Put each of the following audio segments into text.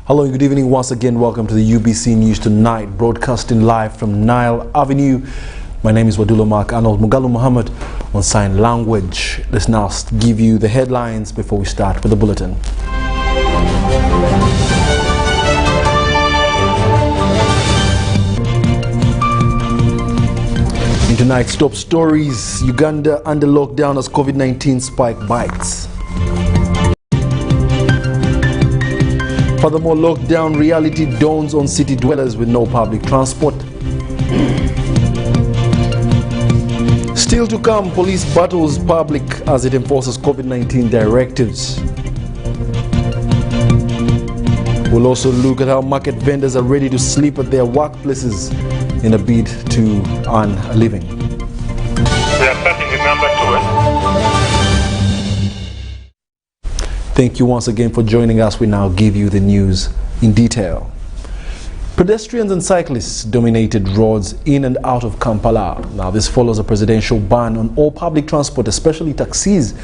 Hello, good evening once again. Welcome to the UBC News Tonight, broadcasting live from Nile Avenue. My name is Wadulo Arnold. Mugalu Mohamad on sign language. Let's now give you the headlines before we start with the bulletin. In tonight's top stories, Uganda under lockdown as COVID-19 spike bites. Furthermore, lockdown reality dawns on city dwellers with no public transport. Still to come, police battles public as it enforces COVID-19 directives. We'll also look at how market vendors are ready to sleep at their workplaces in a bid to earn a living. We are starting with number 2. Thank you once again for joining us. We now give you the news in detail. Pedestrians and cyclists dominated roads in and out of Kampala. Now this follows a presidential ban on all public transport, especially taxis,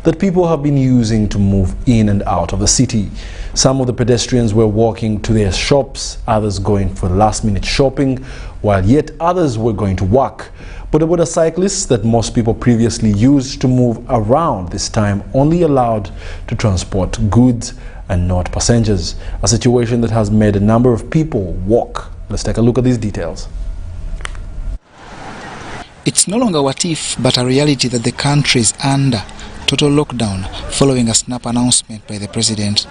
that people have been using to move in and out of the city. Some of the pedestrians were walking to their shops, others going for last-minute shopping, while yet others were going to work. Boda cyclists that most people previously used to move around this time only allowed to transport goods and not passengers, a situation that has made a number of people walk. Let's take a look at these details. It's no longer what if, but a reality that the country is under total lockdown following a snap announcement by the president.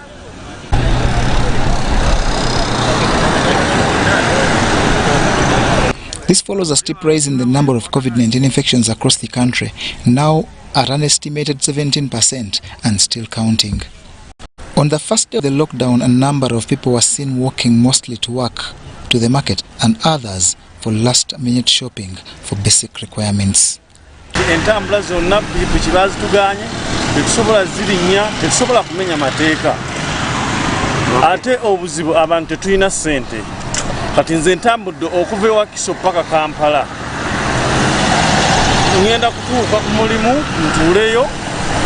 This follows a steep rise in the number of COVID-19 infections across the country, now at an estimated 17% and still counting. On the first day of the lockdown, a number of people were seen walking mostly to work, to the market, and others for last-minute shopping for basic requirements. Entambula zonna pikipiki bazituganye tetusobola zirinya tetusobola kumenya mateeka ate obuzibu abantu tetulina ssente kati nze ntambudde okuva ewa Kiso paka Kampala ngenda kutuuka ku mulimu ntuuleyo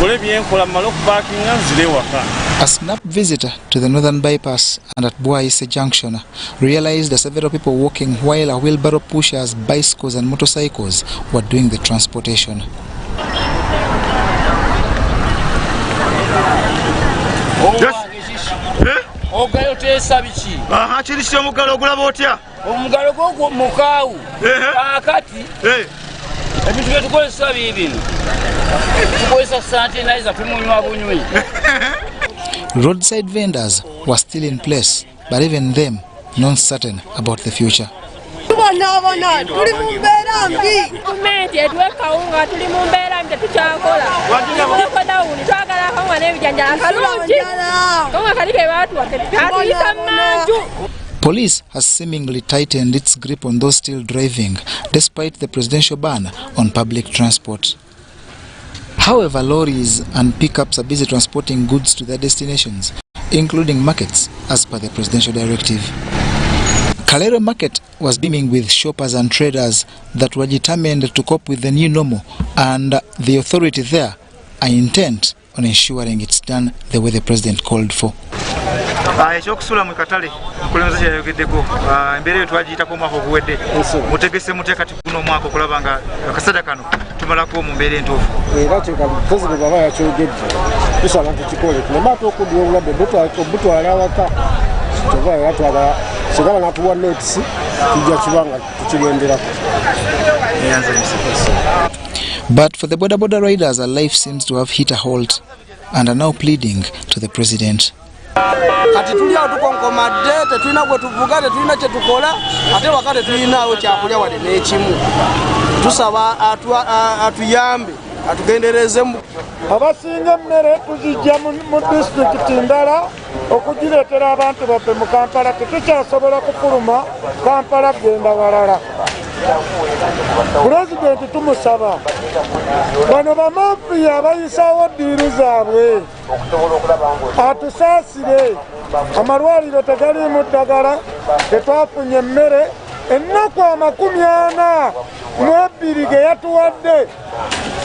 kole byenkola mmale okupaakinga nzire waka. A snap visitor to the northern bypass and at Bwaise Junction realized that several people walking while a wheelbarrow pushers, bicycles and motorcycles were doing the transportation. Ogalo tesa bichi. Aha kirisi omugalo ogulaba otya? Omugalo gwo mukaawu. Akati. Ebintu bye tukozesa bibino. Tukozesa sanitizer tumunywa bunywi. Roadside vendors were still in place, but even them not certain about the future. Police has seemingly tightened its grip on those still driving, despite the presidential ban on public transport. However, lorries and pickups are busy transporting goods to their destinations, including markets, as per the presidential directive. Kalero Market was beaming with shoppers and traders that were determined to cope with the new normal, and the authorities there are intent on ensuring it's done the way the president called for. Ekyokusula mu katale mukulembeze yayogeddeko embeera eyo twagiyitako omwaka oguwedde mutegese mutya kati guno omwaka okulaba nga akasada kano tumalako mu mbeera entuufu era pulezidenti bw'aba yakyogedde tusaba tukikole tulemaate okuddiwa obulwadde butwala awaka tuva era twagala singa banatuwa notisi tujja kibanga tukigenderako. But for the border riders, our life seems to have hit a halt and are now pleading to the president. Kati tuli awo tukonkomadde tetulina gwe tuvuga tetulina kye tukola ate wakati tulinaawo kyakulya wadde n'ekimu tusaba atuyambe atugendereze. Abasinga emmere tuzijja mu disitulikiti ndala okugireetera abantu baffe mu Kampala tetukyasobola kufuluma Kampala genda walala. Pulezidenti tumusaba bano bamafiya abayisawo ddiiru zaabwe atusaasire amalwaliro tegaliimu ddagala tetwafunye emmere ennaku 42 ge yatuwadde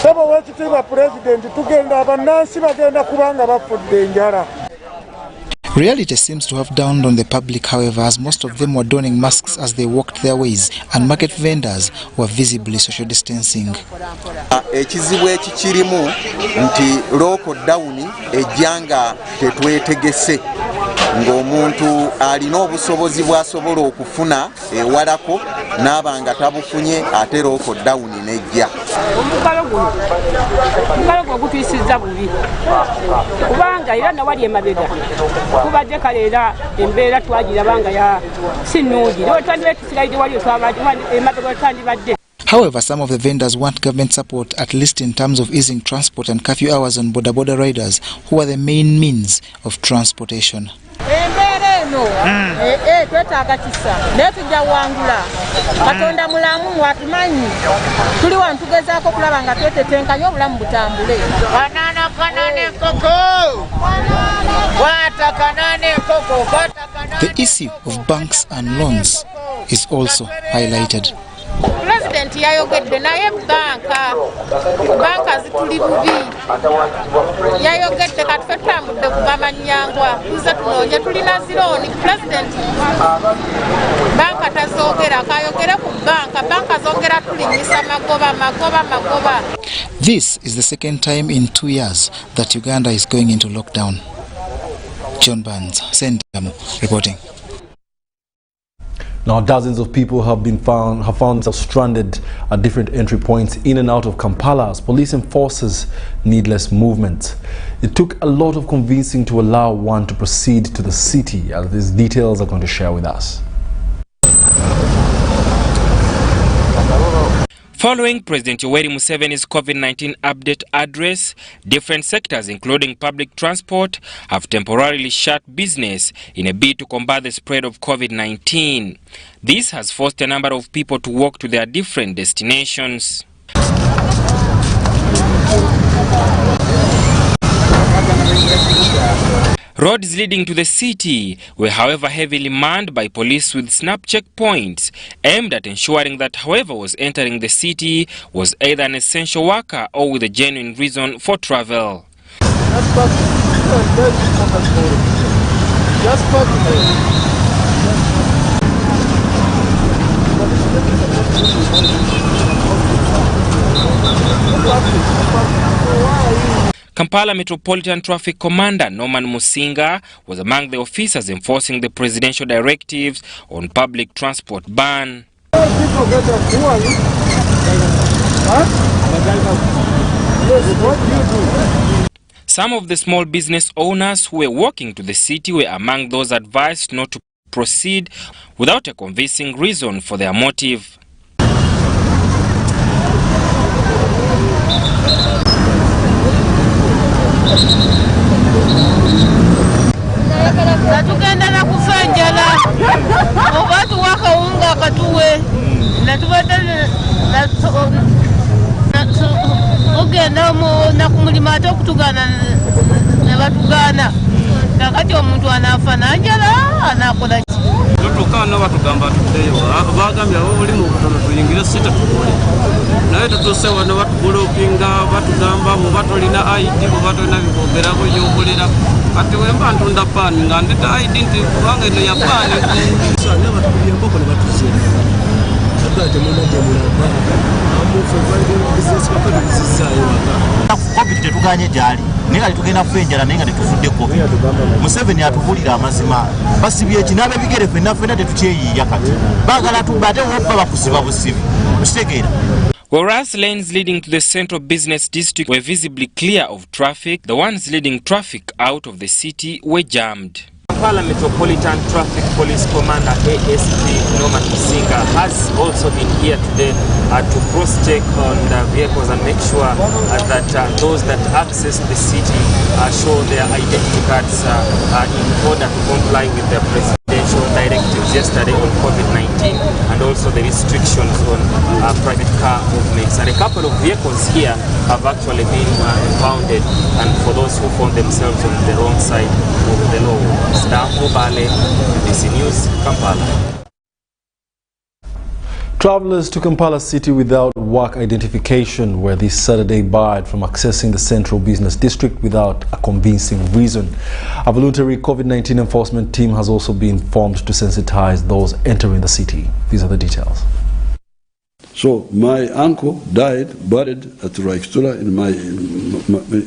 sabo wekitiibwa pulezidenti tugenda abannansi bagenda kubanga bafudde enjala. Reality seems to have dawned on the public, however, as most of them were donning masks as they walked their ways, and market vendors were visibly social distancing. Ekizibu ekikirimu nti lockdown ejjanga tetwetegese ng'omuntu alina obusobozi bw'asobola okufuna ewalako n'abanga tabufunye ate lockdown nejja. Omugalo gwo gutuyisizza bubi kubanga era nawali emabega kubadde kale era embeera twagirabanga ya sinnungi lero twandibetusigaide wali emabega twandibadde. However, some of the vendors want government support, at least in terms of easing transport and curfew hours on border riders, who are the main means of transportation. Twetaaga kisa naye tujja wangula Katonda mulamu watumanyi tuli wano tugezaako kulaba nga twetetenkanya obulamu butambule. The issue of banks and loans is also highlighted. President yayogedde naye banka zituli bubi yayogedde katufe tutambudde kugamba nyangwa tuze tunoonye tulina zirooni President banka tazogera kayogere ku banka zogera tulinyisa magoba. This is the second time in 2 years that Uganda is going into lockdown. John Barnes, Sendamu, reporting. Now, dozens of people have found themselves stranded at different entry points in and out of Kampala as police enforces needless movement. It took a lot of convincing to allow one to proceed to the city, as these details are going to share with us. Following President Yoweri Museveni's COVID-19 update address, different sectors including public transport have temporarily shut business in a bid to combat the spread of COVID-19. This has forced a number of people to walk to their different destinations. Roads leading to the city were, however, heavily manned by police with snap checkpoints aimed at ensuring that whoever was entering the city was either an essential worker or with a genuine reason for travel. Kampala Metropolitan Traffic Commander Norman Musinga was among the officers enforcing the presidential directives on public transport ban. Some of the small business owners who were walking to the city were among those advised not to proceed without a convincing reason for their motive. Natugenda na kufa enjala oba tuwaka unga akatuwe natubadde ogenda nakumulima ate okutugana ne batugana kakati omuntu anaafa nanjala anaakola ki tutukaana batugamba tuddeyo bagambye abo buli mu butono tuyingire sita tukole naye tutuse wano batubulookinga batugamba bwe batolina ID bwe batolina bibogerako byokolera kati wemba ntunda paani nga ndeta ID nti kubanga eno ya paani batubiyemboko ne batuze COVID tetuganye gyali naye nga tetugenda kufa enjala naye nga tetufudde COVID. Museveni atubulira amazima basibye ekinaaba ebigere ffenna tetukyeyiiya kati baagala tubba ate wobba bakusiba busibi okitegeera. Whereas lanes leading to the central business district were visibly clear of traffic, the ones leading traffic out of the city were jammed. Kampala Metropolitan Traffic Police Commander ASP Norman Musinga has also been here today to cross-check on the vehicles and make sure that those that access the city show their identity cards in order to comply with the presidential directives yesterday on COVID-19 and also the restrictions on private car movements. And a couple of vehicles here have actually been impounded, and for those who found themselves on the wrong side of the law. UBC News, Kampala. Travelers to Kampala city without work identification were this Saturday barred from accessing the central business district without a convincing reason. A voluntary COVID-19 enforcement team has also been formed to sensitize those entering the city. These are the details. So my uncle died, buried at Raikstula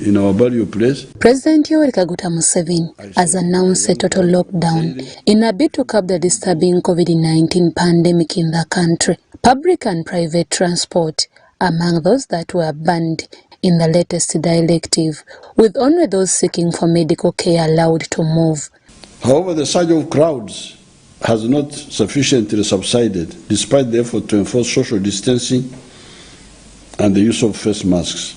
in our burial place. President Yoweri Kaguta Museveni has announced a total lockdown in a bid to curb the disturbing COVID-19 pandemic in the country. Public and private transport among those that were banned in the latest directive, with only those seeking for medical care allowed to move. However, the surge of crowds has not sufficiently subsided, despite the effort to enforce social distancing and the use of face masks.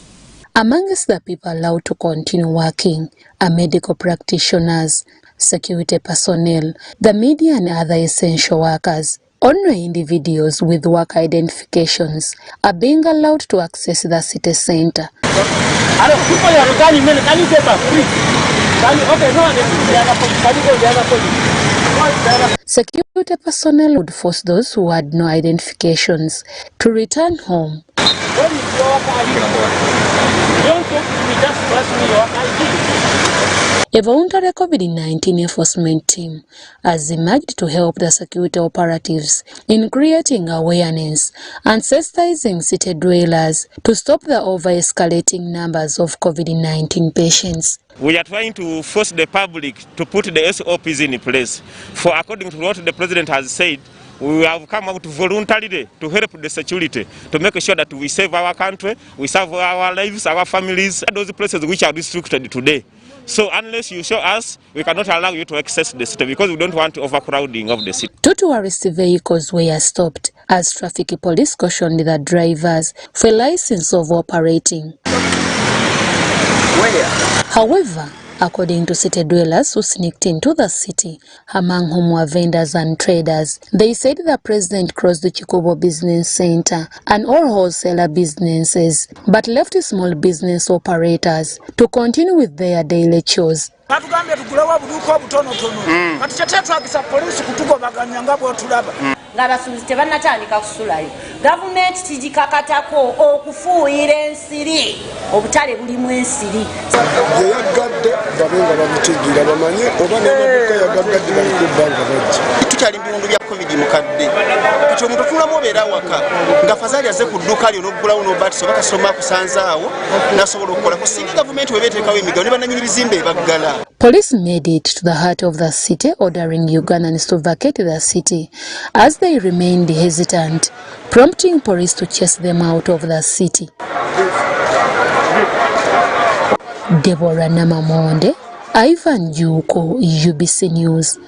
Amongst the people allowed to continue working are medical practitioners, security personnel, the media and other essential workers. Only individuals with work identifications are being allowed to access the city center. Security personnel would force those who had no identifications to return home. A voluntary COVID-19 enforcement team has emerged to help the security operatives in creating awareness and sensitizing city dwellers to stop the over-escalating numbers of COVID-19 patients. We are trying to force the public to put the SOPs in place. For according to what the President has said, we have come out voluntarily to help the security, to make sure that we save our country, we save our lives, our families, those places which are restricted today. So unless you show us, we cannot allow you to access the city because we don't want overcrowding of the city. 2 tourist vehicles were stopped as traffic police cautioned the drivers for a license of operating. However, according to city dwellers who sneaked into the city, among whom were vendors and traders, they said the president closed the Chikobo Business Center and all wholesaler businesses, but left small business operators to continue with their daily chores. Ngabasuubizi tebannatandika kusulayo. Gavumenti tigikakatako okufuuyira ensiri obutale bulimu ensiri. Yagadde babenga bamutegeera bamanye oba n'amaduuka yagadde bali ku bbanga bajja. Tukyali mu biwundu bya COVID mukadde. Kati omuntu atunulamu obeera waka nga fazaali azze ku dduuka lyo n'oggulawo n'obaatisa oba kasoma akusanzaawo n'asobola okukola ku singa gavumenti webeeteekawo emigabo ne bannannyini bizimbe ebaggala. Police made it to the heart of the city, ordering Ugandans to vacate the city as they remained hesitant, prompting police to chase them out of the city. Deborah Namamonde, Ivan Juko, UBC News.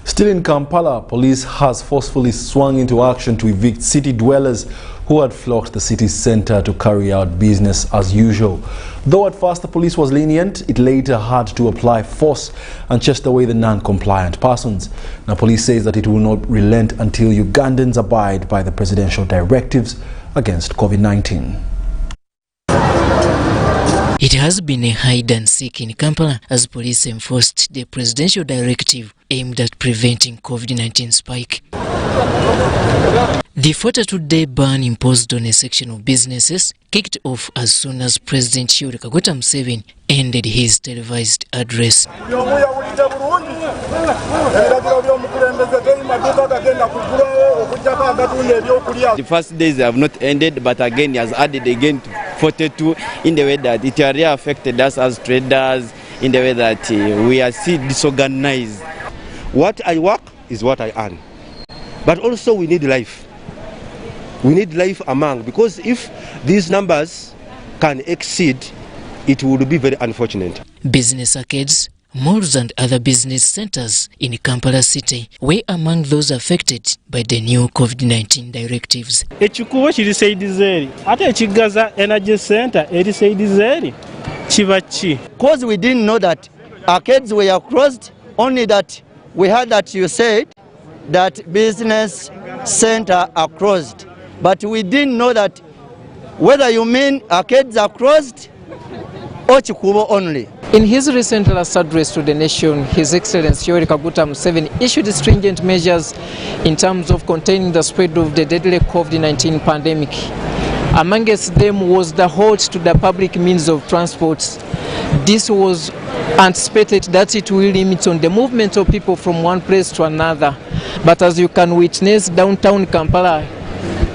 Still in Kampala, police has forcefully swung into action to evict city dwellers who had flocked the city centre to carry out business as usual. Though at first the police was lenient, it later had to apply force and chased away the non-compliant persons. Now police says that it will not relent until Ugandans abide by the presidential directives against COVID-19. It has been a hide and seek in Kampala as police enforced the presidential directive aimed at preventing COVID-19 spike. The 42-day ban imposed on a section of businesses kicked off as soon as President Yoweri Kaguta Museveni ended his televised address. The first days have not ended, but again he has added again to 42 in the way that it really affected us as traders, in the way that we are still disorganized. What I work is what I earn. But also we need life. We need life among, because if these numbers can exceed, it would be very unfortunate. Business arcades, malls and other business centers in Kampala city were among those affected by the new COVID-19 directives. Ekikubo kiri saidizeeri ate ekigaza energy center eri saidizeeri kiba ki? Because we didn't know that arcades were closed, only that we heard that you said that business center are closed, but we didn't know that whether you mean arcades are closed or Chikubo only. In his recent last address to the nation, His Excellency Yoweri Kaguta Museveni issued stringent measures in terms of containing the spread of the deadly COVID-19 pandemic. Amongst them was the halt to the public means of transport. This was anticipated that it will limit on the movement of people from one place to another. But as you can witness, downtown Kampala,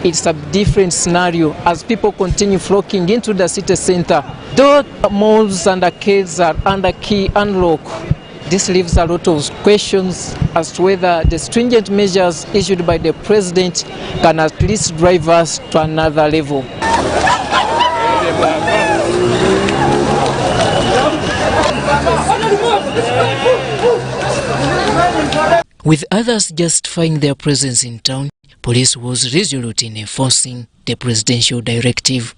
it's a different scenario as people continue flocking into the city center. Though malls and arcades are under key unlock, this leaves a lot of questions as to whether the stringent measures issued by the president can at least drive us to another level. With others justifying their presence in town, police was resolute in enforcing the presidential directive.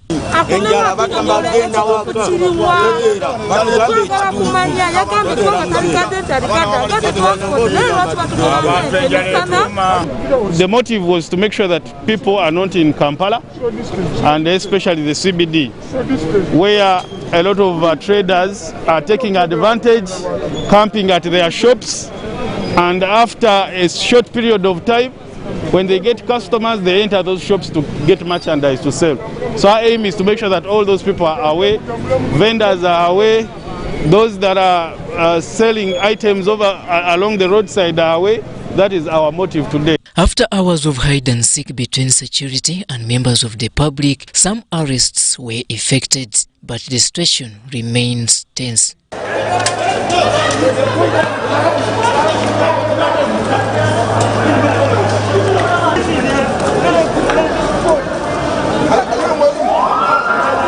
The motive was to make sure that people are not in Kampala, and especially the CBD, where a lot of traders are taking advantage, camping at their shops, and after a short period of time, when they get customers, they enter those shops to get merchandise to sell. So our aim is to make sure that all those people are away, vendors are away, those that are selling items along the roadside are away. That is our motive today. After hours of hide and seek between security and members of the public, some arrests were effected, but the situation remains tense.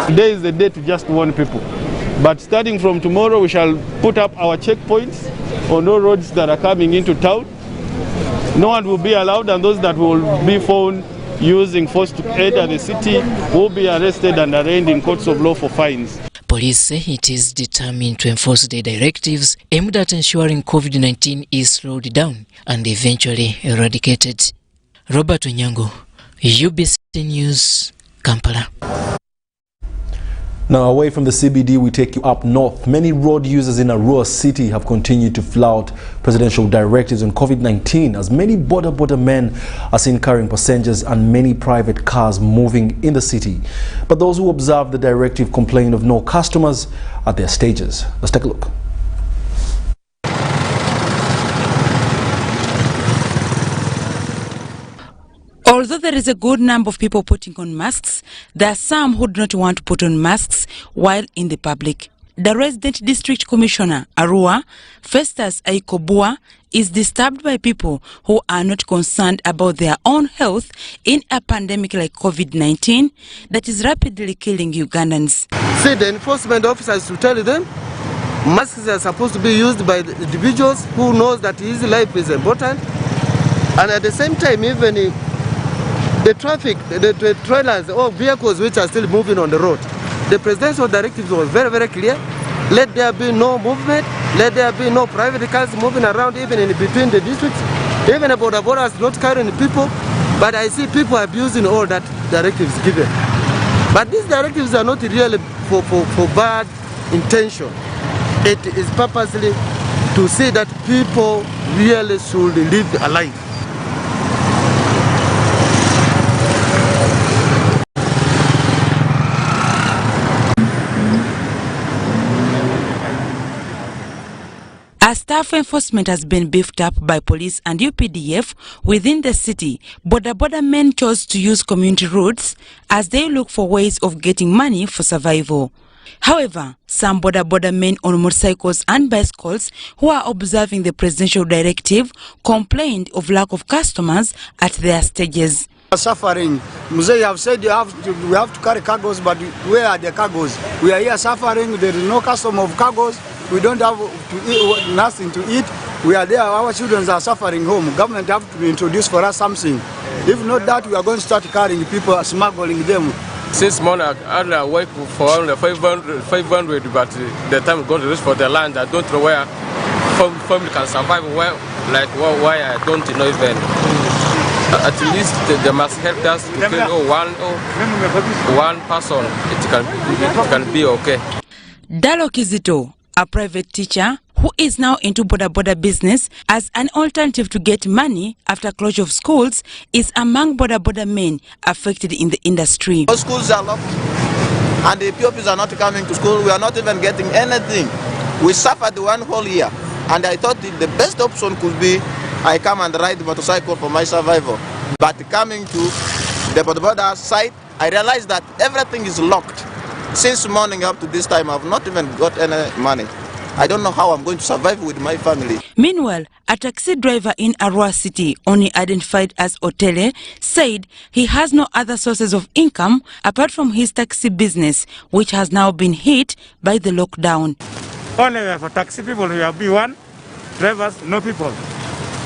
Today is the day to just warn people. But starting from tomorrow, we shall put up our checkpoints on all roads that are coming into town. No one will be allowed, and those that will be found using force to enter the city will be arrested and arraigned in courts of law for fines. Police say it is determined to enforce the directives aimed at ensuring COVID-19 is slowed down and eventually eradicated. Robert Onyango, UBC News, Kampala. Now, away from the CBD, we take you up north. Many road users in Arua City have continued to flout presidential directives on COVID-19 as many border men are seen carrying passengers and many private cars moving in the city. But those who observe the directive complain of no customers at their stages. Let's take a look. Although there is a good number of people putting on masks, there are some who do not want to put on masks while in the public. The resident district commissioner, Arua, Festus Aikobua, is disturbed by people who are not concerned about their own health in a pandemic like COVID-19 that is rapidly killing Ugandans. See, the enforcement officers to tell them masks are supposed to be used by the individuals who knows that his life is important, and at the same time, even the traffic, the trailers or vehicles which are still moving on the road. The presidential directive was very, very clear. Let there be no movement, let there be no private cars moving around even in between the districts. Even about the borders not carrying people, but I see people abusing all that directives given. But these directives are not really for bad intention. It is purposely to say that people really should live a life. As staff enforcement has been beefed up by police and UPDF within the city, border men chose to use community roads as they look for ways of getting money for survival. However, some border men on motorcycles and bicycles who are observing the presidential directive complained of lack of customers at their stages. Suffering. Mzee have said we have to carry cargoes, but where are the cargoes? We are here suffering. There is no custom of cargoes. We don't have to eat, nothing to eat. We are there. Our children are suffering home. Government have to introduce for us something. If not that, we are going to start carrying people, smuggling them. Since morning, I work for only 500, but the time going to reach for the land, I don't know where family can survive. Where, like why I don't know even. At least they must help us to kill one person. It can be okay. Dalo Kizito, a private teacher who is now into boda business as an alternative to get money after closure of schools, is among boda men affected in the industry. All schools are locked and the pupils are not coming to school. We are not even getting anything. We suffered one whole year, and I thought the best option could be I come and ride the motorcycle for my survival. But coming to the boda site, I realized that everything is locked. Since morning up to this time, I've not even got any money. I don't know how I'm going to survive with my family. Meanwhile, a taxi driver in Arua City, only identified as Otele, said he has no other sources of income apart from his taxi business, which has now been hit by the lockdown. Only for taxi people, we have B1, drivers, no people.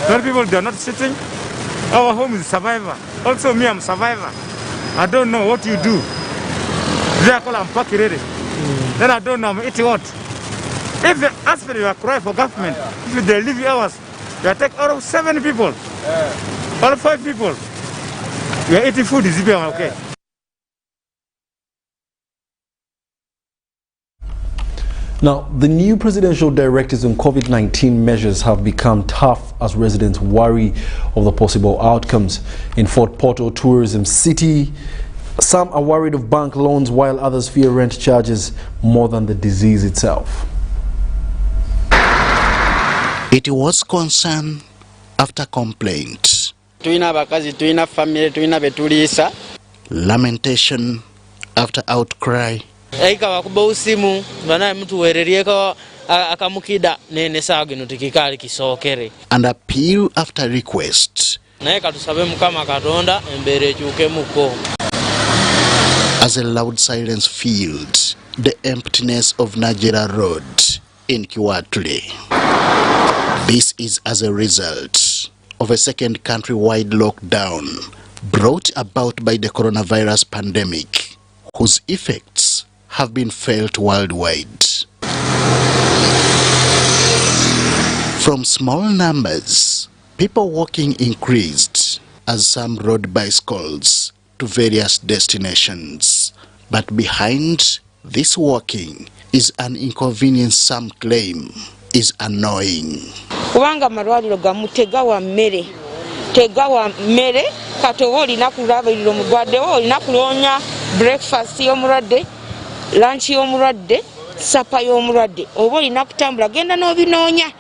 No people, they are not sitting. Our home is survivor. Also me, I'm survivor. I don't know what you do. They are called I'm parking ready. Then I don't know, I'm eating what. If they ask for your cry for government, if they leave hours, you take out of 7 people, all 5 people. You are eating food, is it okay? Now, the new presidential directives on COVID-19 measures have become tough as residents worry of the possible outcomes. In Fort Portal Tourism City, some are worried of bank loans while others fear rent charges more than the disease itself. It was concern after complaint. Lamentation after outcry. And appeal after request. As a loud silence filled the emptiness of Nigeria Road in Kiwatule. This is as a result of a second countrywide lockdown brought about by the coronavirus pandemic, whose effects have been felt worldwide. From small numbers, people walking increased as some rode bicycles to various destinations. But behind this walking is an inconvenience some claim is annoying. Kubanga amalwaliro gamu tegawa mmere kati oba olina kulabirira omulwadde olina kuloonya breakfast y'omulwadde, lunch y'omulwadde, sapa y'omulwadde, oba olina kutambula genda n'obinoonya.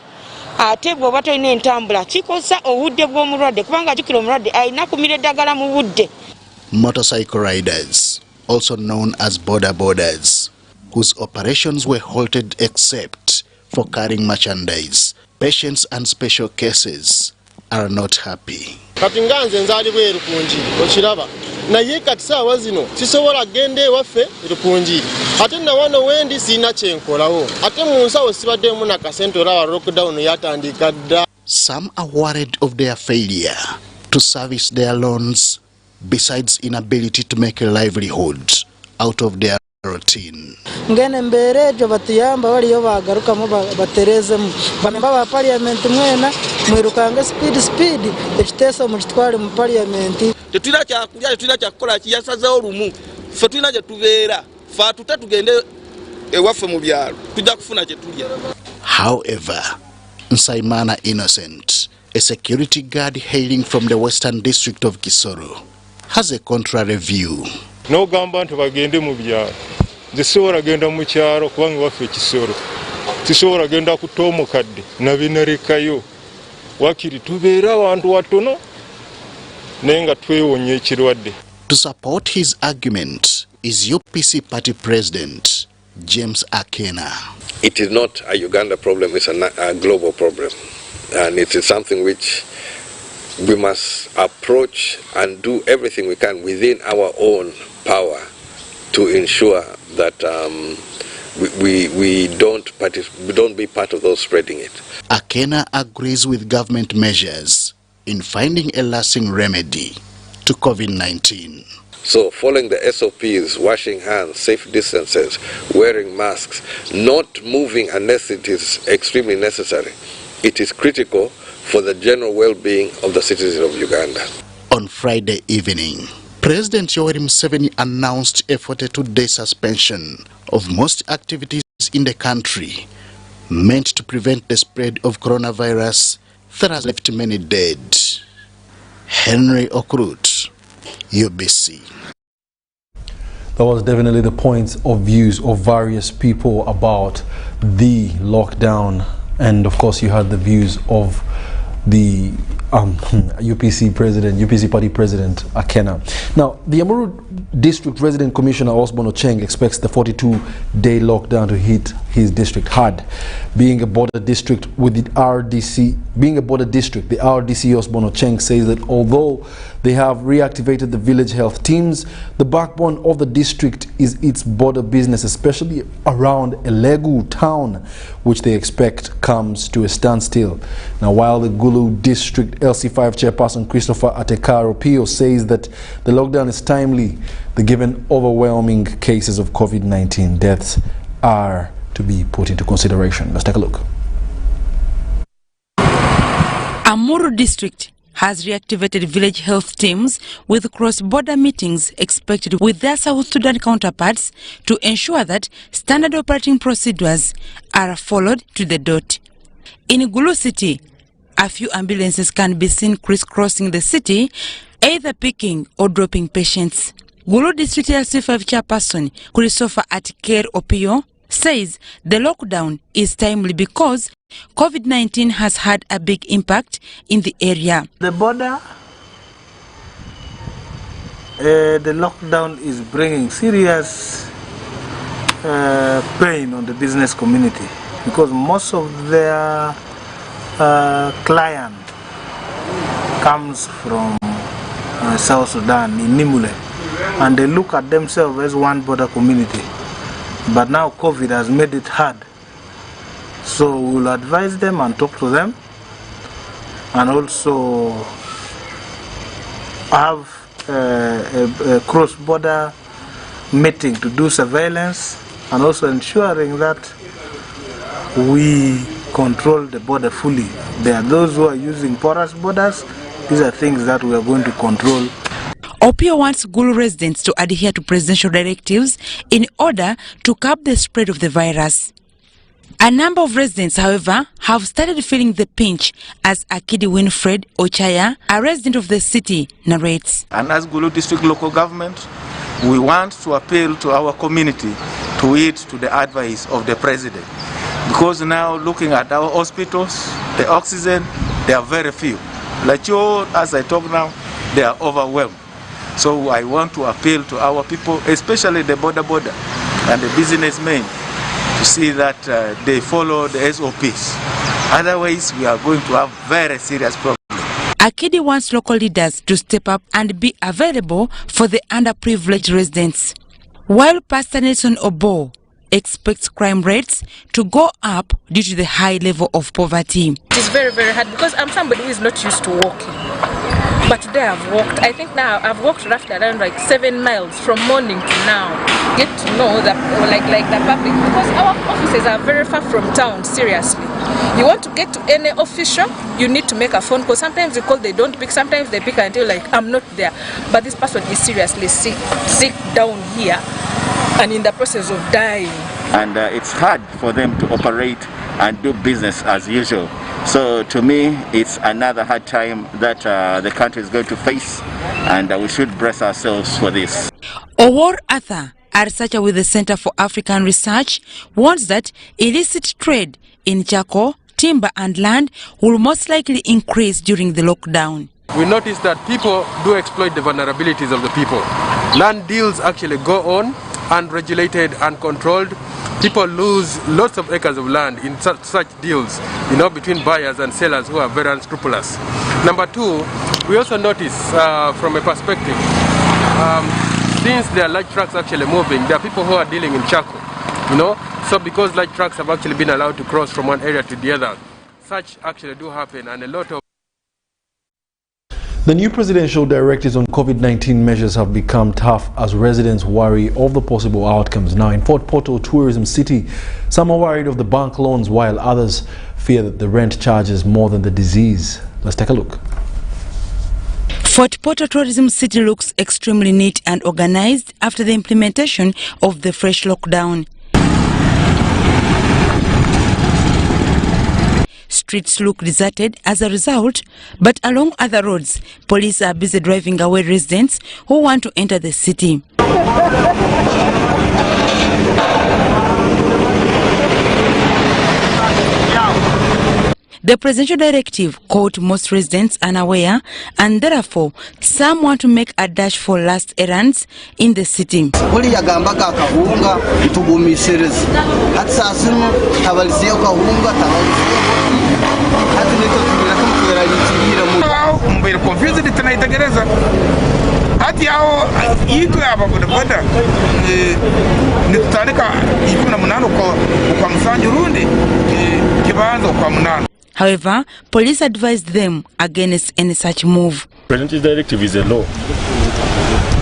Ate bw'oba tolina entambula kikosa obudde bw'omulwadde kubanga jjukira omulwadde alina kumira eddagala mu budde. Motorcycle riders, also known as boda-bodas, whose operations were halted except for carrying merchandise, patients and special cases, are not happy. Kati nganze nzaali bweru ku njiri okiraba naye kati saawa zino sisobola gende ewaffe Rukunjiri ate na wano wendi sina kyenkolawo ate mu nsawo sibaddemu na kasente olaba lockdown yatandika dda. Some are worried of their failure to service their loans, besides inability to make a livelihood out of their routine. Ngene mbere ejo batuyamba baliyo bagarukamu baterezemu bano baba parliament mwena mwirukange speed ekiteso mu kitwale mu parliament. Tetulina kyakulya tetulina kyakukola kiyasazeho olumu ffe tulina gye tubeera fa tuta tugende ewaffe mu byalo tujja kufuna kye tulya. However, Nsaimana Innocent, a security guard hailing from the Western District of Kisoro, has a contrary view. No gamba nti bagende mu byalo. Zisobola genda mu kyalo kubanga waffe Kisoro. Tisobola genda kutomo kadde na binarekayo. Wakiri tubeera abantu watono nenga twewonye ekirwadde. To support his argument is UPC party president James Akena. It is not a Uganda problem, it's a global problem. And it is something which we must approach and do everything we can within our own power to ensure that we don't be part of those spreading it. Akena agrees with government measures in finding a lasting remedy to COVID-19. So following the SOPs, washing hands, safe distances, wearing masks, not moving unless it is extremely necessary, it is critical for the general well-being of the citizens of Uganda. On Friday evening, President Yoweri Museveni announced a 42-day suspension of most activities in the country meant to prevent the spread of coronavirus that has left many dead. Henry Okrut, UBC. That was definitely the points of views of various people about the lockdown, and of course you had the views of the UPC party president Akena. Now, the Amuru District Resident Commissioner Osborne Ocheng expects the 42-day lockdown to hit his district hard. Being a border district with the RDC, the RDC Osborne Ocheng says that although they have reactivated the village health teams, the backbone of the district is its border business, especially around Elegu town, which they expect comes to a standstill. Now, while the Gulu District LC5 chairperson Christopher Atekaro Pio says that the lockdown is timely, the given overwhelming cases of COVID-19 deaths are to be put into consideration. Let's take a look. Amuru District has reactivated village health teams with cross-border meetings expected with their South Sudan counterparts to ensure that standard operating procedures are followed to the dot. In Gulu City, a few ambulances can be seen crisscrossing the city, either picking or dropping patients. Gulu District LC5 chairperson Christopher Atikero Opio says the lockdown is timely because COVID-19 has had a big impact in the area. The border, the lockdown is bringing serious pain on the business community because most of their client comes from South Sudan in Nimule, and they look at themselves as one border community. But now COVID has made it hard. So we'll advise them and talk to them, and also have a cross-border meeting to do surveillance, and also ensuring that we control the border fully. There are those who are using porous borders. These are things that we are going to control. Opio wants Gulu residents to adhere to presidential directives in order to curb the spread of the virus. A number of residents, however, have started feeling the pinch, as Akidi Winfred Ochaya, a resident of the city, narrates. And as Gulu District Local Government, we want to appeal to our community to heed to the advice of the President. Because now, looking at our hospitals, the oxygen, they are very few. Like you, as I talk now, they are overwhelmed. So I want to appeal to our people, especially the border and the businessmen, to see that they follow the SOPs. Otherwise, we are going to have very serious problems. Akidi wants local leaders to step up and be available for the underprivileged residents. While Pastor Nelson Obo expects crime rates to go up due to the high level of poverty. It is very, very hard because I'm somebody who is not used to walking. But today I've walked, I think now I've walked roughly around like 7 miles from morning to now. Get to know the public, because our offices are very far from town, seriously. You want to get to any official, you need to make a phone call. Sometimes you call, they don't pick, sometimes they pick until like, I'm not there. But this person is seriously sick down here and in the process of dying. And it's hard for them to operate and do business as usual. So to me, it's another hard time that the country is going to face, and we should brace ourselves for this. Owor Arthur, a researcher with the Center for African Research, warns that illicit trade in charcoal, timber and land will most likely increase during the lockdown. We notice that people do exploit the vulnerabilities of the people. Land deals actually go on, unregulated, uncontrolled. People lose lots of acres of land in such deals, between buyers and sellers who are very unscrupulous. Number two, we also notice from a perspective, since there are large trucks actually moving, there are people who are dealing in charcoal, So because large trucks have actually been allowed to cross from one area to the other, such actually do happen, and a lot of The new presidential directives on COVID-19 measures have become tough as residents worry of the possible outcomes. Now, in Fort Portal Tourism City, some are worried of the bank loans while others fear that the rent charges more than the disease. Let's take a look. Fort Portal Tourism City looks extremely neat and organized after the implementation of the fresh lockdown. streets look deserted as a result, but along other roads, police are busy driving away residents who want to enter the city. The presidential directive caught most residents unaware, and therefore some want to make a dash for last errands in the city. However, police advised them against any such move. Presidential directive is a law.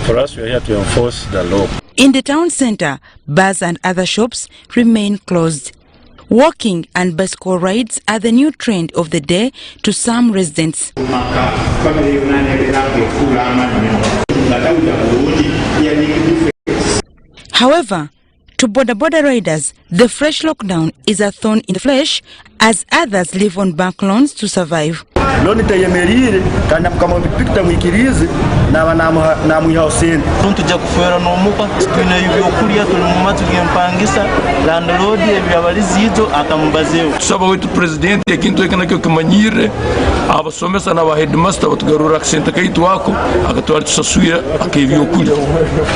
For us, we are here to enforce the law. In the town center, bars and other shops remain closed. Walking and bicycle rides are the new trend of the day to some residents. However, to border riders, the fresh lockdown is a thorn in the flesh as others live on bank loans to survive. Tusaba wetu president yakintu ekanakyo kumanyire abasomesa na headmaster batugarura aksenta kaitu wako agatwali tusasuya akebyokulya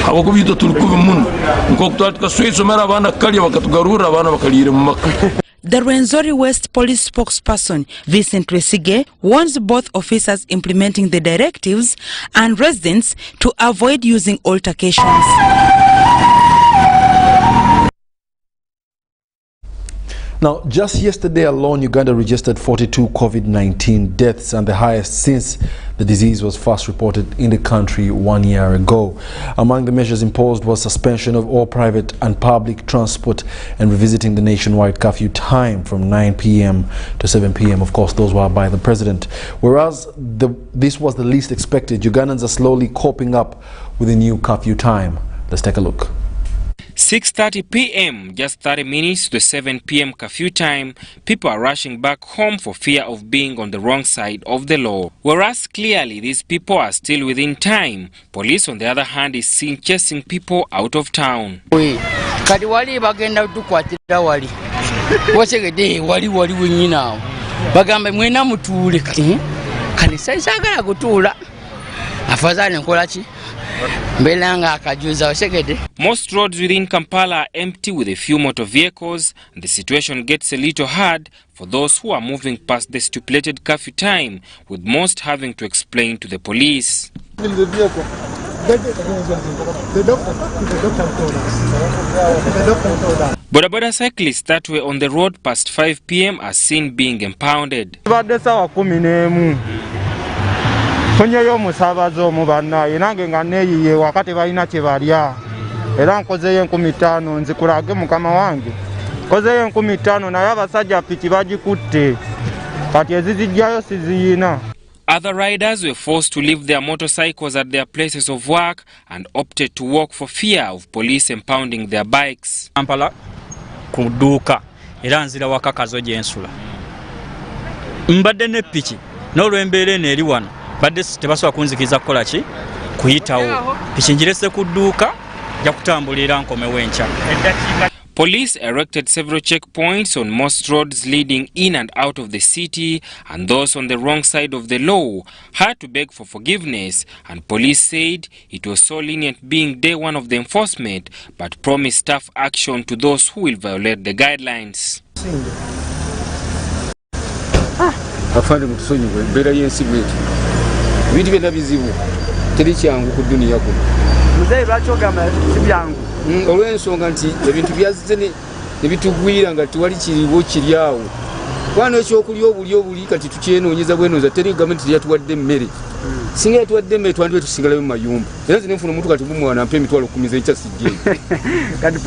abo kubito tulikubi muno nko kutwali tukasuya somera abana kalya bakatugarura abana bakalire mu maka. The Rwenzori West police spokesperson Vincent Resige warns both officers implementing the directives and residents to avoid using altercations. Now, just yesterday alone, Uganda registered 42 COVID-19 deaths, and the highest since the disease was first reported in the country 1 year ago. Among the measures imposed was suspension of all private and public transport and revisiting the nationwide curfew time from 9 p.m. to 7 p.m. Of course, those were by the president. Whereas this was the least expected, Ugandans are slowly coping up with the new curfew time. Let's take a look. 6:30 p.m., just 30 minutes to the 7 p.m. curfew time, people are rushing back home for fear of being on the wrong side of the law. Whereas clearly these people are still within time, police on the other hand is seen chasing people out of town. Kati wali bagenda tukwatira wali. Wasegede wali wenyina. Bagambe mwena mutule kati. Kanisa isagala kutula. Afadhali nkola ki? Most roads within Kampala are empty with a few motor vehicles, and the situation gets a little hard for those who are moving past the stipulated curfew time, with most having to explain to the police. Boda cyclists that were on the road past 5 p.m. are seen being impounded. Tonyeyo musabazo mubana inange nganeyiye wakati balina kyebalya era nkozeyo 15 nzikulage mukama wange kozeyo 15 naye abasajja piki bagikutte kati ezizijjayo siziyina. Other riders were forced to leave their motorcycles at their places of work and opted to walk for fear of police impounding their bikes. Kampala kuduka era nzira wakakazo gyensula mbadde ne piki n'olwembeera eno eri wano badde tebasobola kunzikiza kukola ki kuyitawo piki njirese kudduuka ja kutambulira nkomewo enkya. Police erected several checkpoints on most roads leading in and out of the city, and those on the wrong side of the law had to beg for forgiveness, and police said it was so lenient being day one of the enforcement, but promised tough action to those who will violate the guidelines. Afande mutusonyiwe mbera yensi bwetu bintu byonna bizibu teri kyangu ku dunia kuno muzeyi lwakyogambe sibyangu olw'ensonga nti ebintu byazze ne bitugwira nga tewali kiriwo kiryawo wano ekyokulya obuli kati tukyenoonyeza bwenoza teri gavumenti yatuwadde emmere singa yatuwadde emmere twandiwe tusingalayo mu mayumba era nze nenfuna omuntu kati bumwana mpa emitwalo 10 enkya sijjeyo kati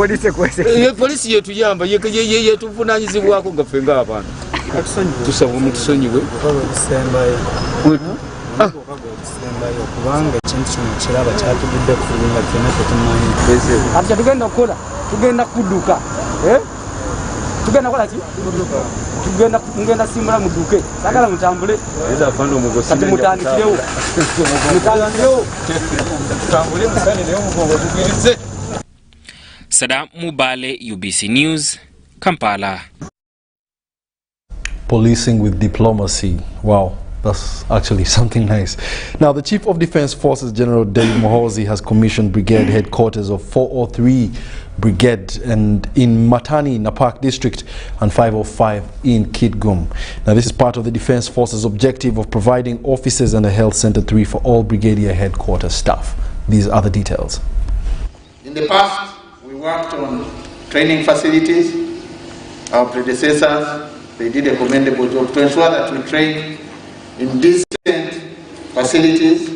polisi yetuyamba yetuvunaanyizibwako nga ffe ng'abantu tusaba omutusonyiwe kubanga ekintu kino kiraba kyatugidde kulinga kyonna tetumanyi ati tugenda kukola tugenda kudduka tugenda kola ki ngenda simbula muduke sagala mutambule kati mutandikirewo mutambule mutandikirewo mugongo tugirize. Sada Mubale, UBC News, Kampala. Policing with diplomacy. Wow, that's actually something nice. Now, the Chief of Defense Forces, General David Mohozi, has commissioned brigade headquarters of 403 Brigade and in Matani, Napak District, and 505 in Kitgum. Now, this is part of the Defense Forces objective of providing officers and a health center 3 for all brigadier headquarters staff. These are the details. In the past, we worked on training facilities. Our predecessors, they did a commendable job to ensure that we train in decent facilities.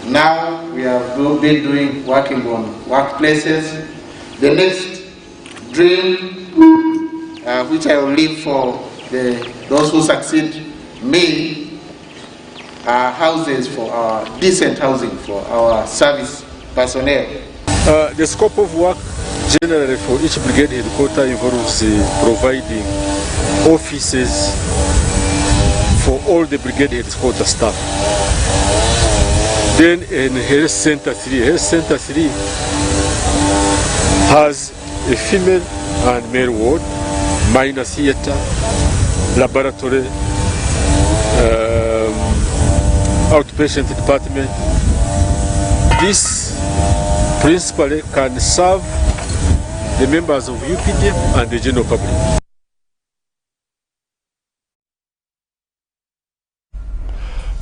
Now we have been working on workplaces. The next dream, which I will leave for those who succeed me, are houses for our decent housing for our service personnel. The scope of work generally for each brigade headquarters involves providing offices for all the brigade headquarters staff. Then in Health Center 3, Health Center 3 has a female and male ward, minor theater, laboratory, outpatient department. This principally can serve the members of UPDF and the general public.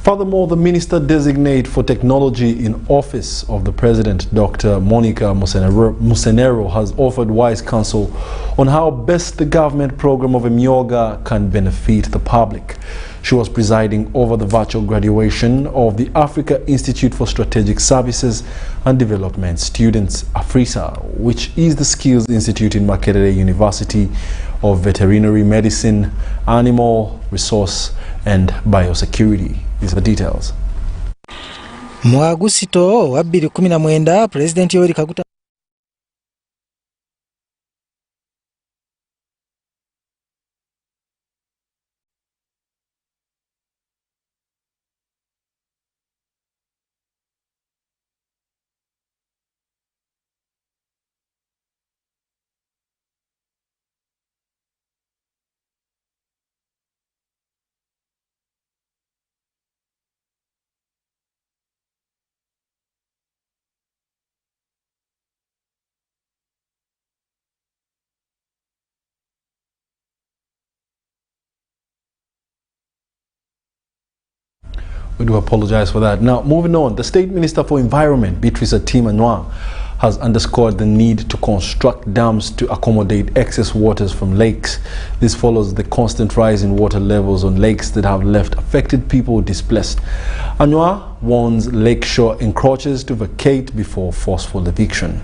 Furthermore, the Minister-designate for Technology in Office of the President, Dr. Monica Musenero, has offered wise counsel on how best the government program of Emyoga can benefit the public. She was presiding over the virtual graduation of the Africa Institute for Strategic Services and Development Students, AFRISA, which is the Skills Institute in Makerere University of Veterinary Medicine, Animal Resource and Biosecurity. These are the details. Mu Agusito wa 2019 President Yoweri Kaguta We do apologize for that. Now, moving on, the State Minister for Environment, Beatrice Atima, has underscored the need to construct dams to accommodate excess waters from lakes. This follows the constant rise in water levels on lakes that have left affected people displaced. Anwa warns lakeshore encroachers to vacate before forceful eviction.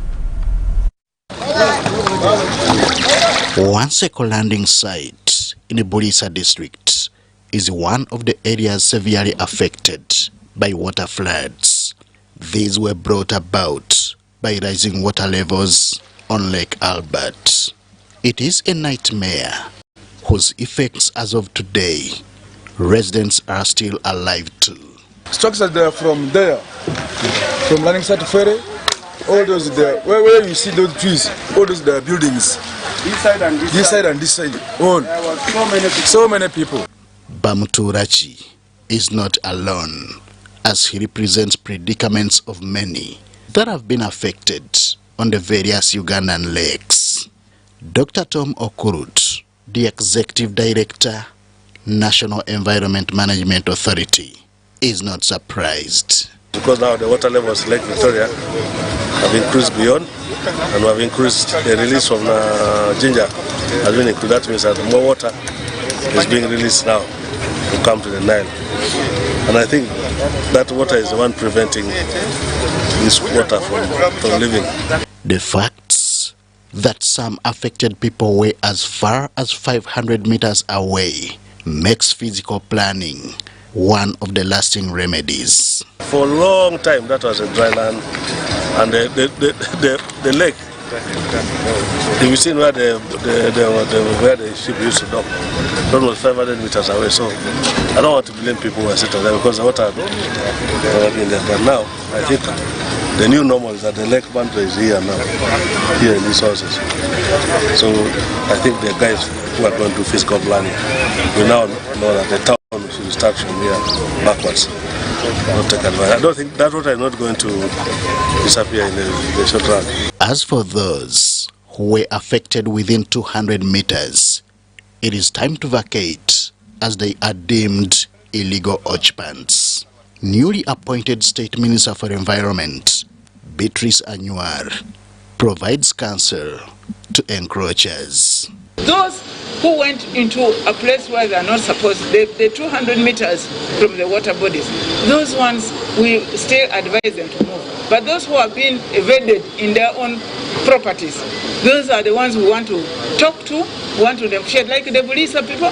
Wanseko landing site in the Bulisa district is one of the areas severely affected by water floods. These were brought about by rising water levels on Lake Albert. It is a nightmare whose effects as of today, residents are still alive to. Structures there from landing site to ferry, all those there, where you see those trees, all those there buildings. This side and this side and this side. All. So many people. Bamuturachi is not alone, as he represents predicaments of many that have been affected on the various Ugandan lakes. Dr. Tom Okurut, the Executive Director, National Environment Management Authority, is not surprised. Because now the water levels in Lake Victoria have increased beyond, and we have increased the release from ginger. Has been increased. That means that more water is being released now to come to the Nile. And I think that water is the one preventing this water from leaving. The facts that some affected people were as far as 500 meters away makes physical planning one of the lasting remedies. For a long time that was a dry land, and the lake If you see where where the ship used to dock, that was 500 meters away. So I don't want to blame people who are sitting there because the water had been there. But now I think the new normal is that the lake boundary is here now, here in these houses. So I think the guys who are going to fiscal planning, we now know that the town should start from here backwards. Not take advantage. I don't think that water is not going to disappear in the short run. As for those who were affected within 200 meters, it is time to vacate as they are deemed illegal occupants. Newly appointed State Minister for Environment, Beatrice Anywar, provides counsel to encroachers. Those who went into a place where they are not supposed, the 200 meters from the water bodies, those ones we still advise them to move. But those who have been evaded in their own properties, those are the ones we want to talk to, want to negotiate. Like the police people,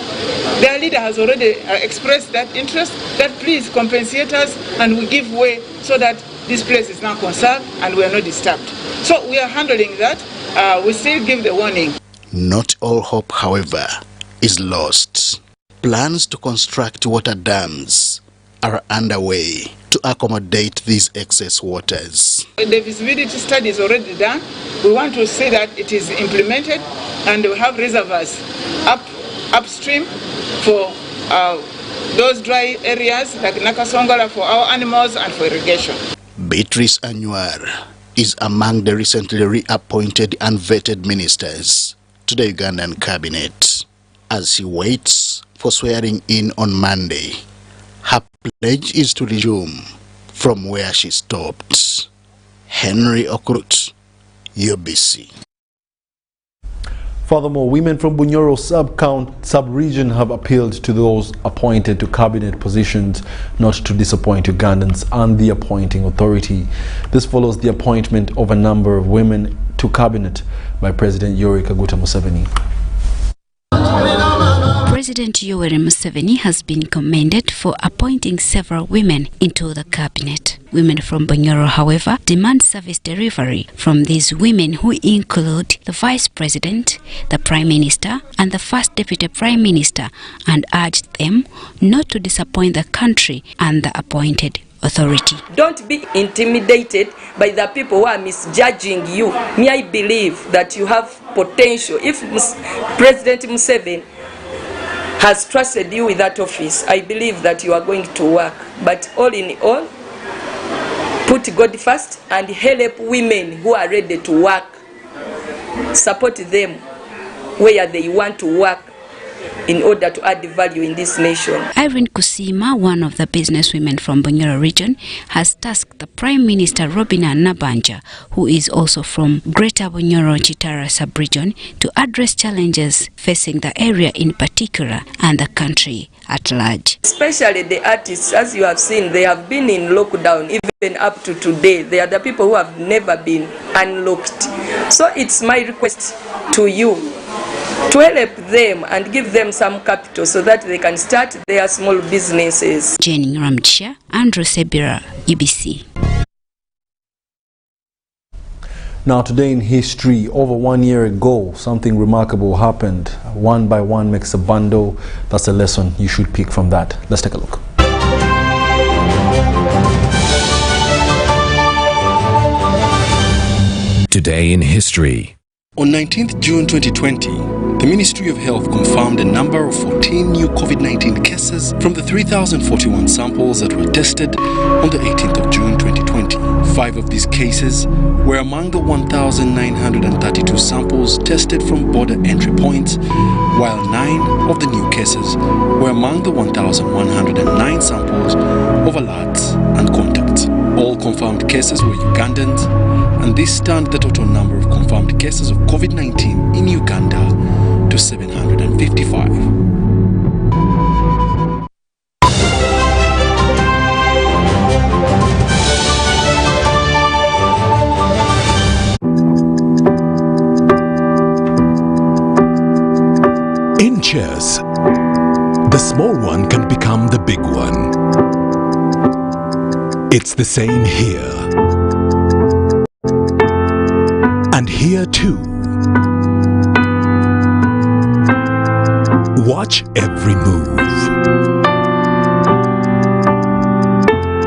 their leader has already expressed that interest, that please compensate us and we give way so that this place is now conserved and we are not disturbed. So we are handling that. We still give the warning. Not all hope, however, is lost. Plans to construct water dams are underway to accommodate these excess waters. The visibility study is already done. We want to see that it is implemented and we have reservoirs upstream for those dry areas like Nakasongola for our animals and for irrigation. Beatrice Anywar is among the recently reappointed and vetted ministers to the Ugandan cabinet. As he waits for swearing in on Monday, her pledge is to resume from where she stopped. Henry Okrut, UBC. Furthermore, women from Bunyoro sub-region have appealed to those appointed to cabinet positions not to disappoint Ugandans and the appointing authority. This follows the appointment of a number of women to cabinet by President Yoweri Kaguta Museveni. President Yoweri Museveni has been commended for appointing several women into the cabinet. Women from Bunyoro, however, demand service delivery from these women, who include the Vice President, the Prime Minister, and the First Deputy Prime Minister, and urged them not to disappoint the country and the appointed authority. Don't be intimidated by the people who are misjudging you. Me, I believe that you have potential. If President Museveni has trusted you with that office, I believe that you are going to work. But all in all, put God first and help women who are ready to work. Support them where they want to work in order to add value in this nation. Irene Kusima, one of the businesswomen from Bunyoro region, has tasked the Prime Minister Robina Nabanja, who is also from Greater Bunyoro Chitara sub-region, to address challenges facing the area in particular and the country at large. Especially the artists, as you have seen, they have been in lockdown even up to today. They are the people who have never been unlocked. So it's my request to you to help them and give them some capital so that they can start their small businesses. Jenny Ramchisha, Andrew Sebira, UBC. Now, today in history, over 1 year ago, something remarkable happened. One by one makes a bundle. That's a lesson you should pick from that. Let's take a look. Today in history. On 19th June 2020, the Ministry of Health confirmed a number of 14 new COVID-19 cases from the 3,041 samples that were tested on the 18th of June 2020. 5 of these cases were among the 1,932 samples tested from border entry points, while 9 of the new cases were among the 1,109 samples of alerts and contacts. All confirmed cases were Ugandans, and this turned the total number of confirmed cases of COVID-19 in Uganda to 755. In chess, the small one can become the big one. It's the same here. And here too, watch every move.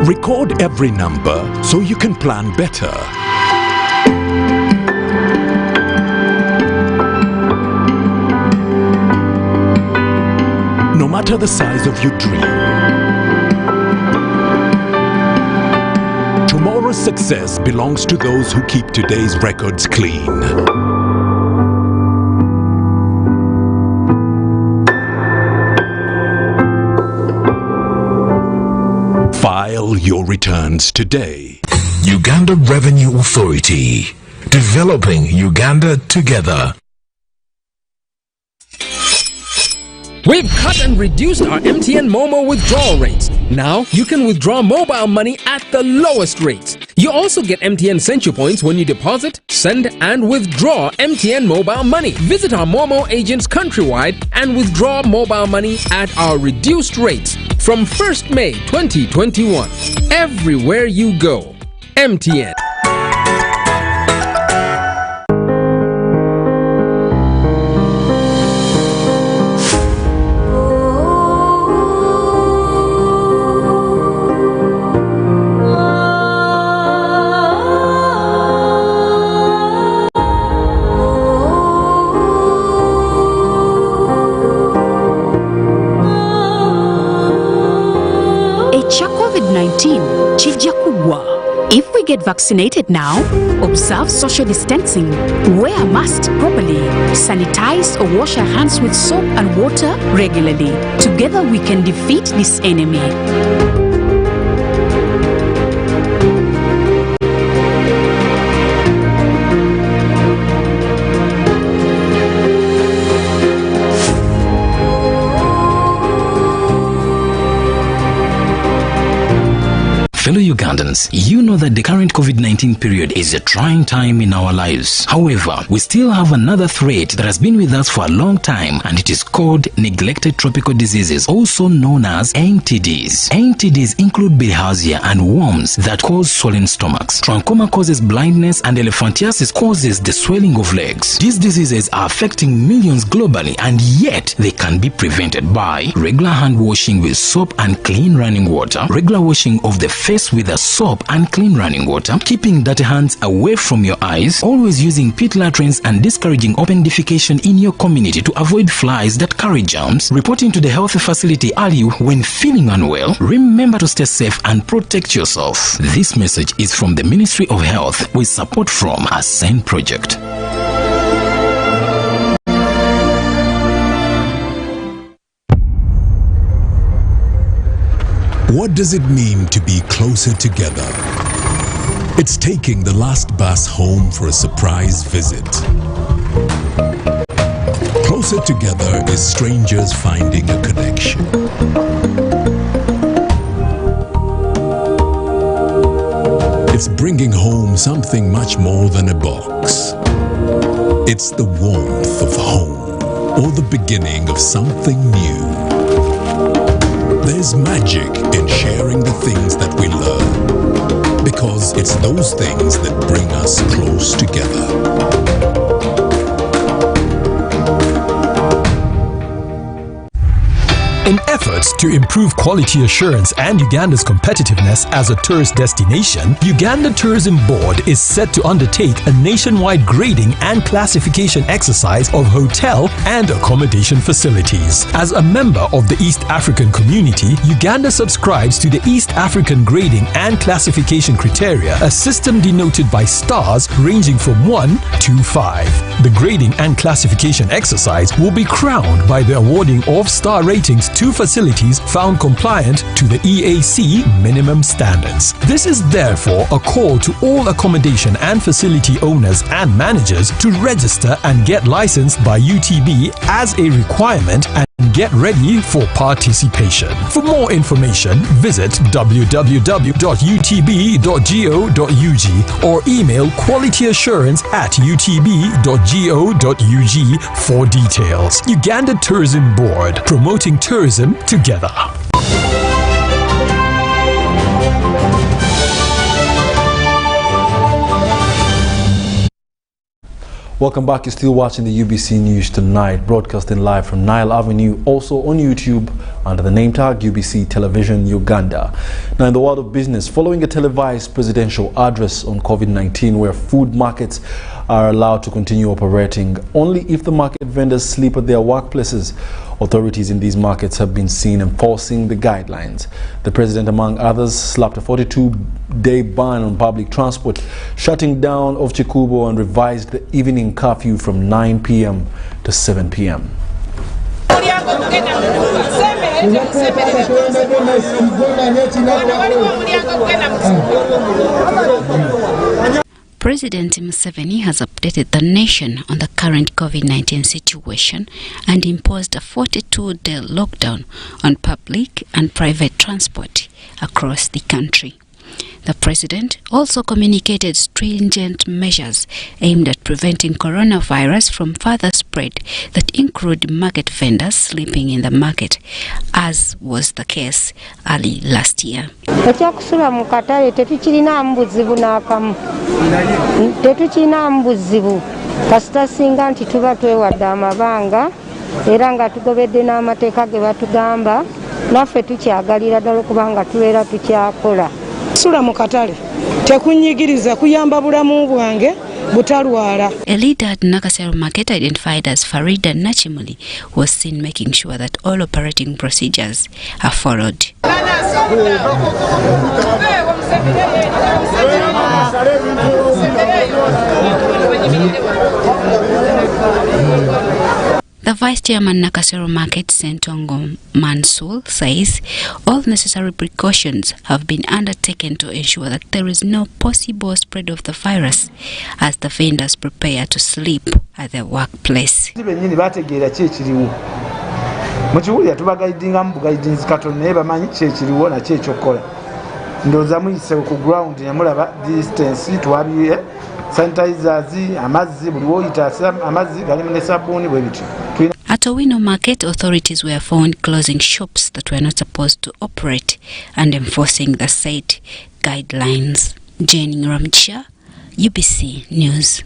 Record every number so you can plan better. No matter the size of your dream, tomorrow's success belongs to those who keep today's records clean. File your returns today. Uganda Revenue Authority. Developing Uganda together. We've cut and reduced our MTN Momo withdrawal rates. Now you can withdraw mobile money at the lowest rates. You also get MTN Central Points when you deposit, send and withdraw MTN mobile money. Visit our Momo agents countrywide and withdraw mobile money at our reduced rates from 1st May 2021. Everywhere you go, MTN. If we get vaccinated now, observe social distancing, wear a mask properly, sanitize or wash our hands with soap and water regularly. Together we can defeat this enemy. Fellow Ugandans, you know that the current COVID-19 period is a trying time in our lives. However, we still have another threat that has been with us for a long time, and it is called neglected tropical diseases, also known as NTDs. NTDs include bilharzia and worms that cause swollen stomachs. Trachoma causes blindness, and elephantiasis causes the swelling of legs. These diseases are affecting millions globally, and yet they can be prevented by regular hand washing with soap and clean running water, regular washing of the face with a soap and clean running water, keeping dirty hands away from your eyes, always using pit latrines and discouraging open defecation in your community to avoid flies that carry germs, reporting to the health facility early when feeling unwell. Remember to stay safe and protect yourself. This message is from the Ministry of Health with support from Ascend Project. What does it mean to be closer together? It's taking the last bus home for a surprise visit. Closer together is strangers finding a connection. It's bringing home something much more than a box. It's the warmth of home, or the beginning of something new. There's magic in sharing the things that we learn, because it's those things that bring us close together. In efforts to improve quality assurance and Uganda's competitiveness as a tourist destination, Uganda Tourism Board is set to undertake a nationwide grading and classification exercise of hotel and accommodation facilities. As a member of the East African community, Uganda subscribes to the East African Grading and Classification Criteria, a system denoted by stars ranging from 1 to 5. The grading and classification exercise will be crowned by the awarding of star ratings to facilities found compliant to the EAC minimum standards. This is therefore a call to all accommodation and facility owners and managers to register and get licensed by UTB as a requirement and get ready for participation. For more information, visit www.utb.go.ug or email qualityassurance@utb.go.ug for details. Uganda Tourism Board, promoting tourism together. Welcome back. You're still watching the UBC News Tonight, broadcasting live from Nile Avenue, also on YouTube under the name tag UBC Television Uganda. Now, in the world of business, following a televised presidential address on COVID-19 where food markets are allowed to continue operating only if the market vendors sleep at their workplaces, authorities in these markets have been seen enforcing the guidelines. The president, among others, slapped a 42-day ban on public transport, shutting down of Chikubo, and revised the evening curfew from 9 p.m. to 7 p.m. President Museveni has updated the nation on the current COVID-19 situation and imposed a 42-day lockdown on public and private transport across the country. The president also communicated stringent measures aimed at preventing coronavirus from further spread that include market vendors sleeping in the market, as was the case early last year. Ekyakusula mu katale tetukirinamu buzibu n'akamu. Tetukirinamu buzibu kasita singa nti tuba twewadde amabanga era nga tugobedde n'amateeka ge batugamba, naffe tukyagalira ddala okubanga tubeera tukyakola. Sula mu katale tekunyigiriza kuyamba bulamu bwange butalwala. A leader at Nakasero Market, identified as Farida Nachimuli, was seen making sure that all operating procedures are followed. The Vice Chairman Nakasero Market, Sentongo Mansul, says all necessary precautions have been undertaken to ensure that there is no possible spread of the virus as the vendors prepare to sleep at their workplace. Mukiwulira tubagaidinga mu bugaidinzi katono naye bamanyi kyekiriwo nakyo ekyokukola. Ndowooza muyise ku ground ne mulaba distance twabiye sanitizers, amazzi buli woyita amazzi galimu ne sabbuuni bwe bityo. At Owino Market, authorities were found closing shops that were not supposed to operate and enforcing the said guidelines. Jane Ramcha, UBC News.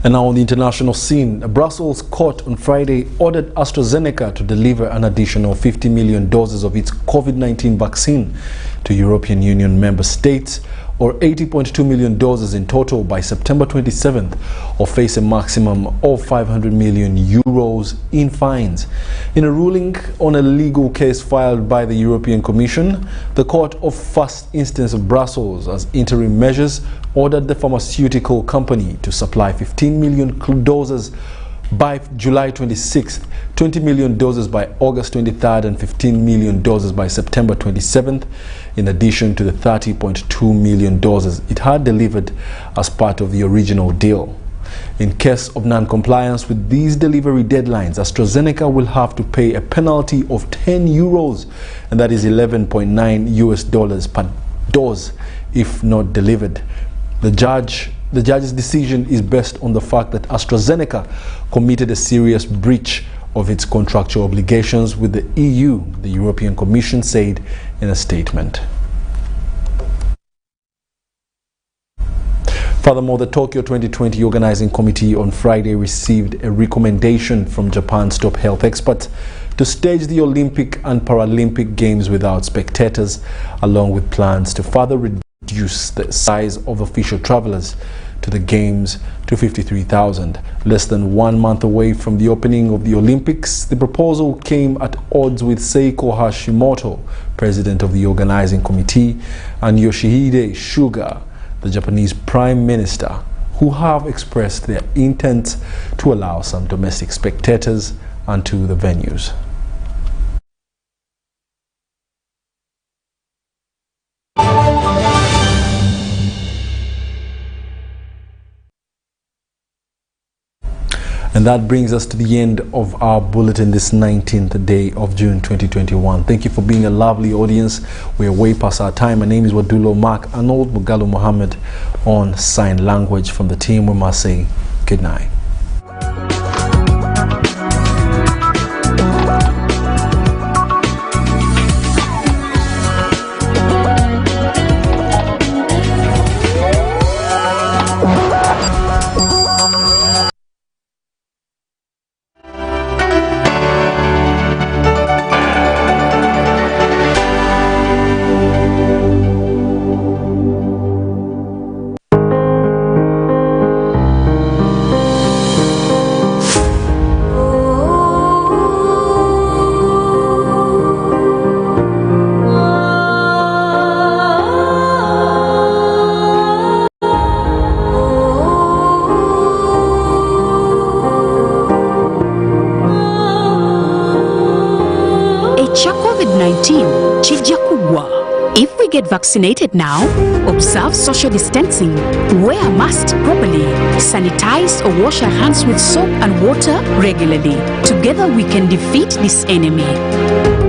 And now on the international scene, a Brussels court on Friday ordered AstraZeneca to deliver an additional 50 million doses of its COVID-19 vaccine to European Union member states, or 80.2 million doses in total by September 27th, or face a maximum of 500 million euros in fines. In a ruling on a legal case filed by the European Commission, the Court of First Instance of Brussels, as interim measures, ordered the pharmaceutical company to supply 15 million doses by July 26th, 20 million doses by August 23rd, and 15 million doses by September 27th, in addition to the 30.2 million doses it had delivered as part of the original deal. In case of non-compliance with these delivery deadlines, AstraZeneca will have to pay a penalty of 10 euros, and that is $11.9 per dose if not delivered. The judge's decision is based on the fact that AstraZeneca committed a serious breach of its contractual obligations with the EU, the European Commission said in a statement. Furthermore, the Tokyo 2020 Organizing Committee on Friday received a recommendation from Japan's top health experts to stage the Olympic and Paralympic Games without spectators, along with plans to further reduce the size of official travelers to the Games to 53,000. Less than 1 month away from the opening of the Olympics, the proposal came at odds with Seiko Hashimoto, president of the organizing committee, and Yoshihide Suga, the Japanese prime minister, who have expressed their intent to allow some domestic spectators onto the venues. And that brings us to the end of our bulletin this 19th day of June 2021. Thank you for being a lovely audience. We're way past our time. My name is Wadulo. Arnold, Mugalu, Mohamad on sign language. From the team, we must say good night. COVID-19 kijja kugwa. If we get vaccinated now, observe social distancing, wear masks properly, sanitize or wash our hands with soap and water regularly. Together we can defeat this enemy.